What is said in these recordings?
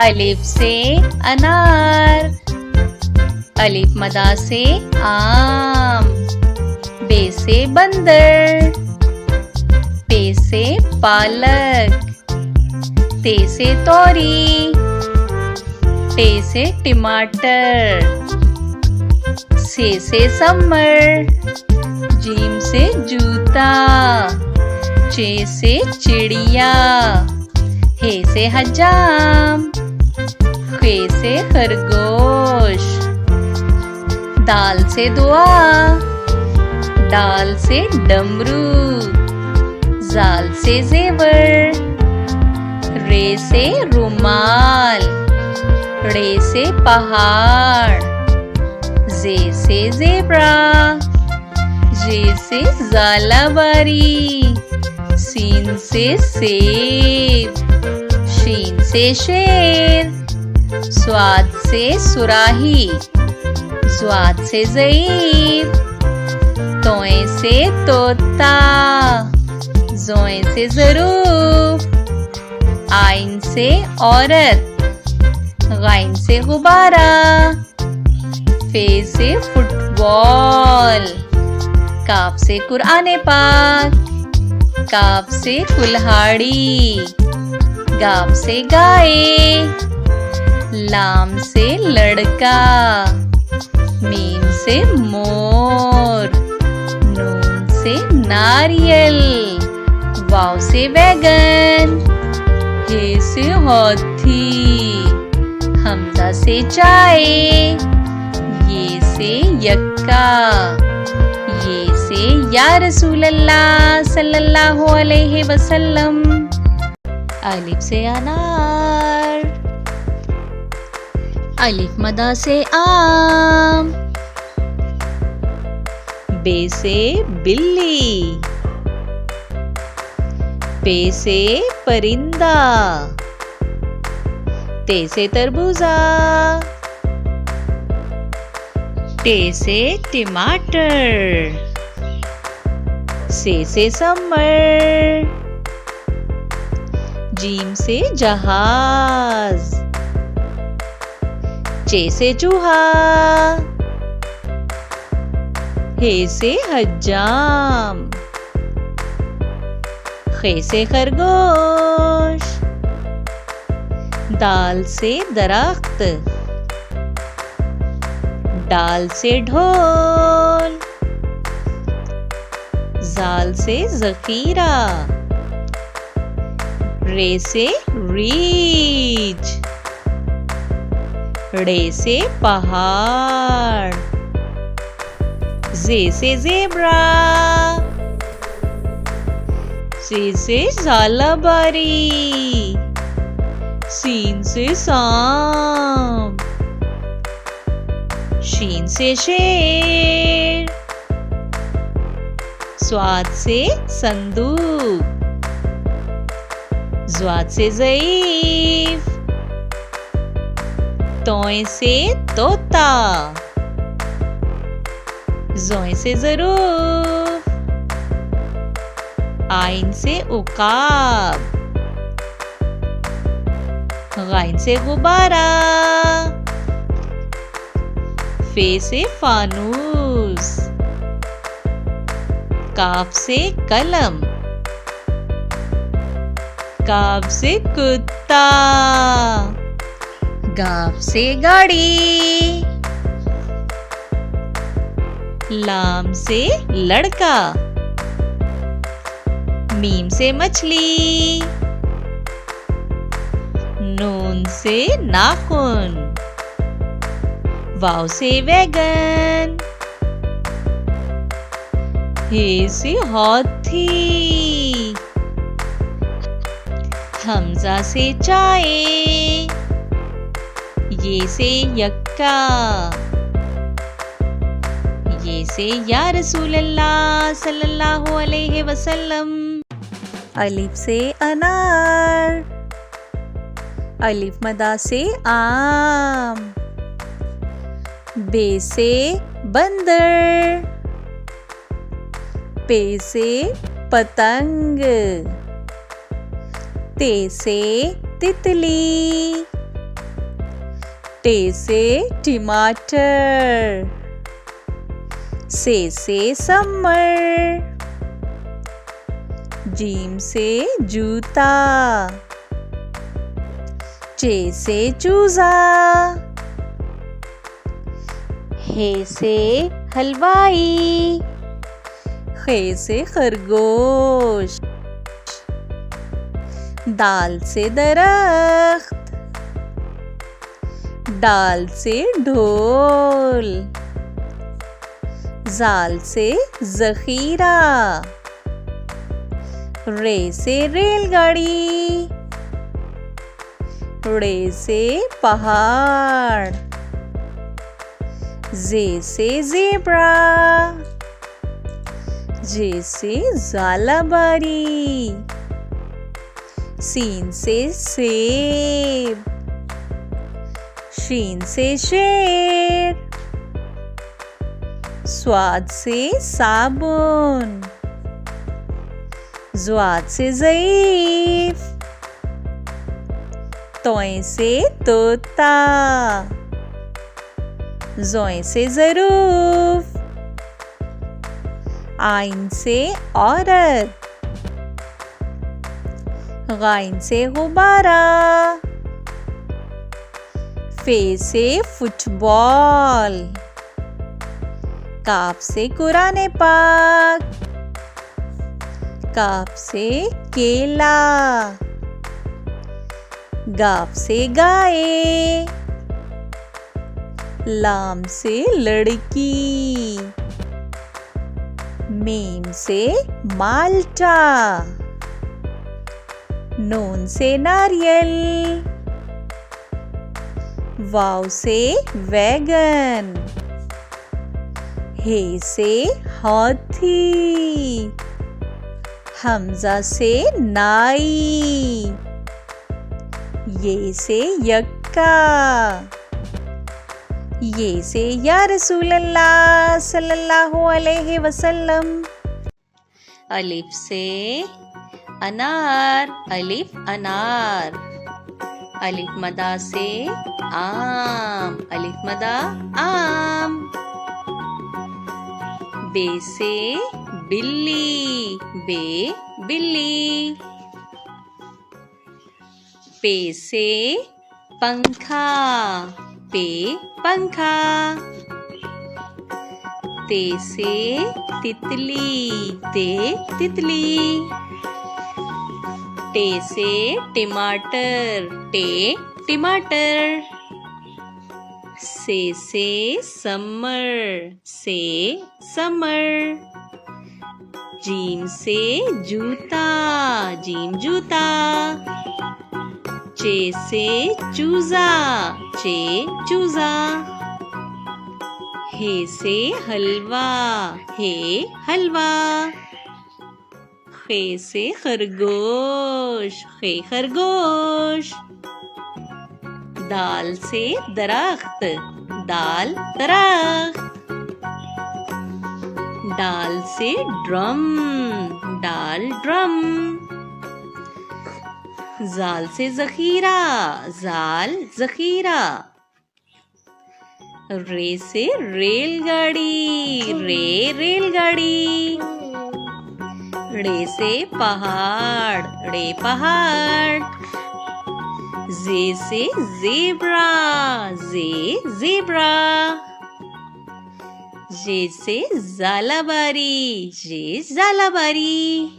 अलिफ से अनार, अलिफ मदा से आम, बे से बंदर, पे से पालक, ते से तोरी, टे से टमाटर, से समर, जीम से जूता, चे से चिड़िया, हे से हजाम, खे से खरगोश, दाल से दुआ, डाल से डमरू, जाल से जेवर, रे से रुमाल, रे से पहाड़, जे से जेब्रा, जे से जालाबारी, सीन से सेब, शीन से शेर, स्वाद से सुराही, स्वाद से ज़ईर, तोए से तोता, जोए से ज़रूफ, आइन से औरत, गाइन से गुब्बारा, फे से फुटबॉल, काफ से कुरान पाक, काफ से कुल्हाड़ी, गाफ से गाय, लाम से लड़का, मीम से मोर, नून से नारियल, वाव से बैगन, हे से हाथी, हमजा से चाय, ये से यक्का, ये से या रसूल अल्लाह सल्लल्लाहु अलैहि वसल्लम। अलिफ से अनार, अलिफ मदा से आम, बे से बिल्ली, पे से परिंदा, ते से तरबूजा, टे से टमाटर, से समर, जीम से जहाज, चे से चूहा, हे से हज्जाम, खे से खरगोश, दाल से दरख्त, डाल से ढोल, जाल से ज़खीरा, रे से रीछ, रे से पहाड़, जे से ज़ेब्रा, से जालाबारी, सीन से सांप, शीन से शेर, स्वाद से संदूक, ज़्वाद से ज़ईफ, तोए से तोता, ज़ोए से ज़रूफ, आइन से उकाब, गाइन से गुब्बारा, फे से फानूस, काफ से कलम, काफ से कुत्ता, गाफ से गाड़ी, लाम से लड़का, मीम से मछली, नून से नाखून, वाव से वैगन, हे से हाथी, हमजा से चाय, ये से यक्का, ये से या रसूल अल्लाह सल्लल्लाहु अलैहि वसल्लम। अलिफ से अनार, अलिफ मदा से आम, बे से बंदर, पे से पतंग, ते से तितली, टे से टमाटर, से समर, जीम से जूता, चे से चूजा, हे से हलवाई, खे से खरगोश, दाल से दरख्त, डाल से ढोल, जाल से जखीरा, रे से रेलगाड़ी, रे से पहाड़, जे से ज़ेब्रा, जे से ज़ालाबारी, सीन से सेब, शीन से शेर, स्वाद से साबुन, ज़्वाद से ज़ईफ़, तोय से तोता, ज़ोय से ज़रूफ, आइन से औरत, गाइन से गुब्बारा, फे से फुटबॉल, काफ से कुरान पाक, काफ से केला, गाफ से गाय, लाम से लड़की, मीम से माल्टा, नून से नारियल, वाव से वैगन, हे से हाथी, हमजा से नाई, ये से यक्का, ये से या रसूल अल्लाह सल्लल्लाहु अलैहि वसल्लम। अलिफ से अनार, अलिफ अनार, अलिफ मदा से आम, अलिफ मदा आम, बे से बिल्ली, बे बिल्ली, पे से पंखा, पे पंखा, ते से तितली, ते तितली, टे से टमाटर, टे टमाटर, से समर, से समर, जीम से जूता, जीम जूता, चे से चूजा, चे चूजा, हे से हलवा, हे हलवा, खे से खरगोश, खे खरगोश, दाल से दरख्त, दाल दरख्त, डाल से ड्रम, डाल ड्रम, जाल से जखीरा, जाल जखीरा, रे से रेलगाड़ी, रे रेलगाड़ी, रे से पहाड़, रे पहाड़, जे से ज़ेब्रा, जे ज़ेब्रा, जे से ज़ालाबारी, जे ज़ालाबारी,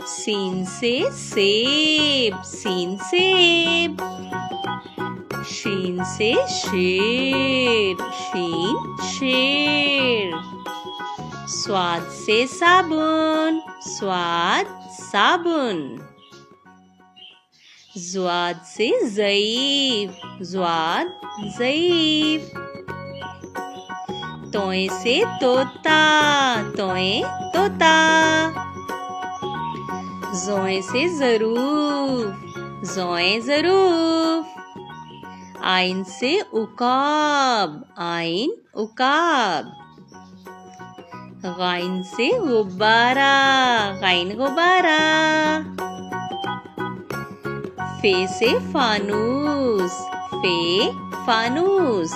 सीन से सेब, सीन सेब, शीन से शेर, शीन शेर, स्वाद से साबुन, स्वाद साबुन, ज़्वाद से ज़ईफ़, ज़्वाद ज़ईफ़, तोय से तोता, तोय तोता, ज़ोय से ज़रूफ, ज़ोय ज़रूफ, आइन से उकाब, आइन उकाब, गाइन से गुब्बारा, गाइन गुब्बारा, फे से फानूस, फे फानूस।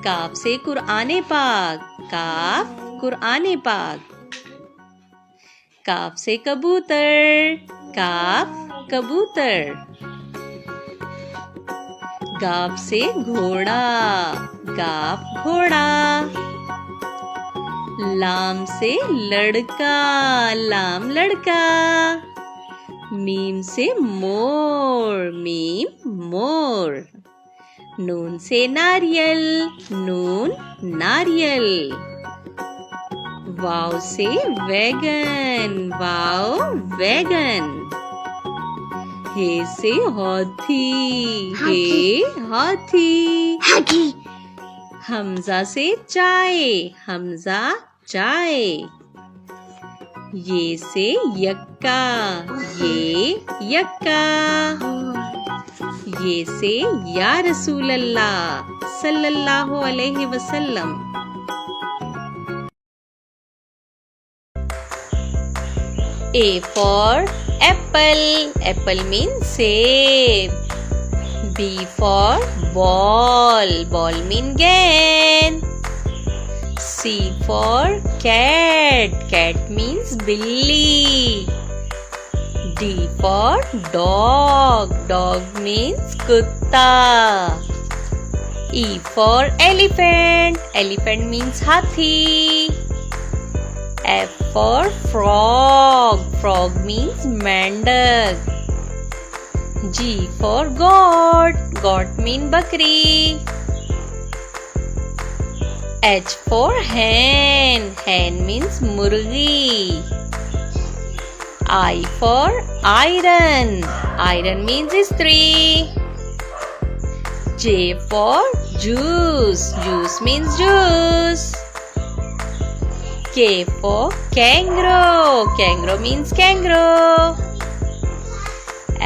काफ से कुरआने पाक, काफ कुरआने पाक। काफ से कबूतर, काफ कबूतर। गाफ से घोड़ा, गाफ घोड़ा। लाम से लड़का, लाम लड़का। मीम से मोर, मीम मोर। नून से नारियल, नून नारियल। वाव से वैगन, वाव वैगन। हे से हाथी, हे हाथी। हमजा से चाय, हमजा चाय। ये से यक्का, ये यक्का। ये से या रसूल अल्लाह सल्लल्लाहु अलैहि वसल्लम। A for apple, apple means save. B for ball, ball means gain. C for cat, cat means billy. D for dog, dog means kutta. E for elephant, elephant means hathi. F for frog, frog means mendak. G for goat, goat means bakri. H for hen, hen means murgi. I for iron, iron means istri. J for juice, juice means juice. K for kangaroo, kangaroo means kangaroo.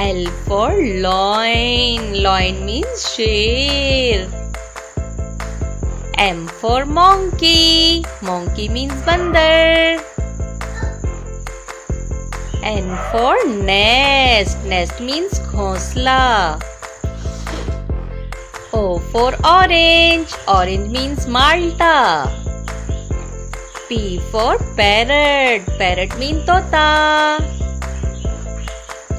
L for loin, loin means sher. M for monkey, monkey means bandar. N for nest, nest means ghosla. O for orange, orange means malta. P for parrot, parrot means tota.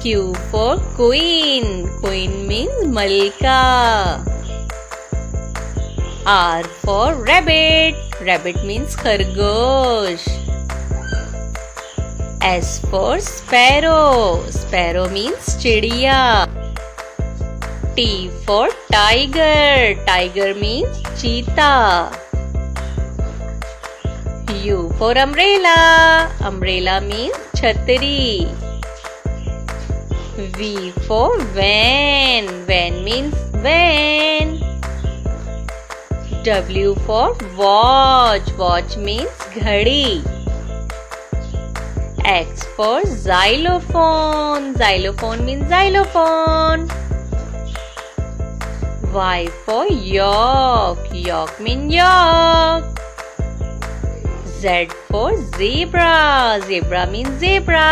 Q for queen, queen means malka. R for rabbit, rabbit means khargosh. S for sparrow, sparrow means chidiya. T for tiger, tiger means cheetah. U for umbrella, umbrella means chhatri. V for van, van means van. W for watch, watch means ghadi. X for xylophone, xylophone means xylophone. Y for yak, yak means yak. Z for zebra, zebra means zebra.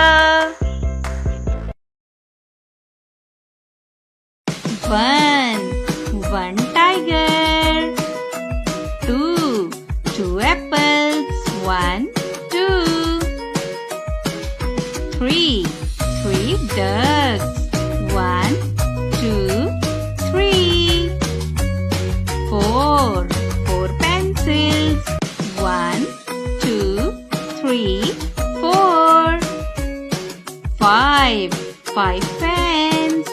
One tiger. Two apples. 1, 2. 3 ducks. 1, 2, 3. 4 pencils. 1, 2, 3, 4. 5 fans.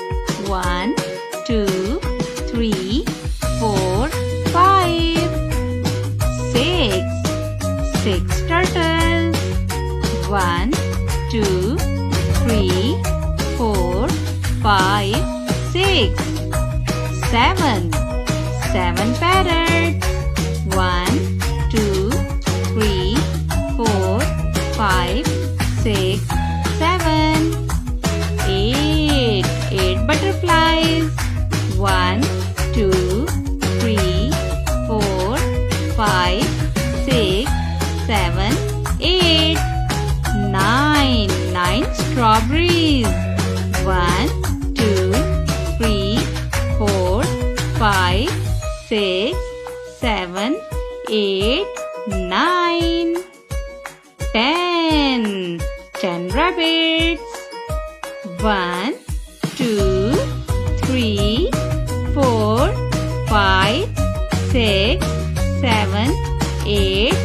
1, 2, 3, 4, 5. 6 turtles. 1, 2, 3, 4, 5, 6. 7 parrots. 1, 2, 3, 4, 5, 6, 7. 8 butterflies. 1, 2, 3, 4, 5, 6, 7, 8. 9 strawberries. 1, 2, 3, 4, 5, 6, 7, 8, 9, 10. 10 rabbits. 1, 2, 3, 4, 5, 6, 7, 8,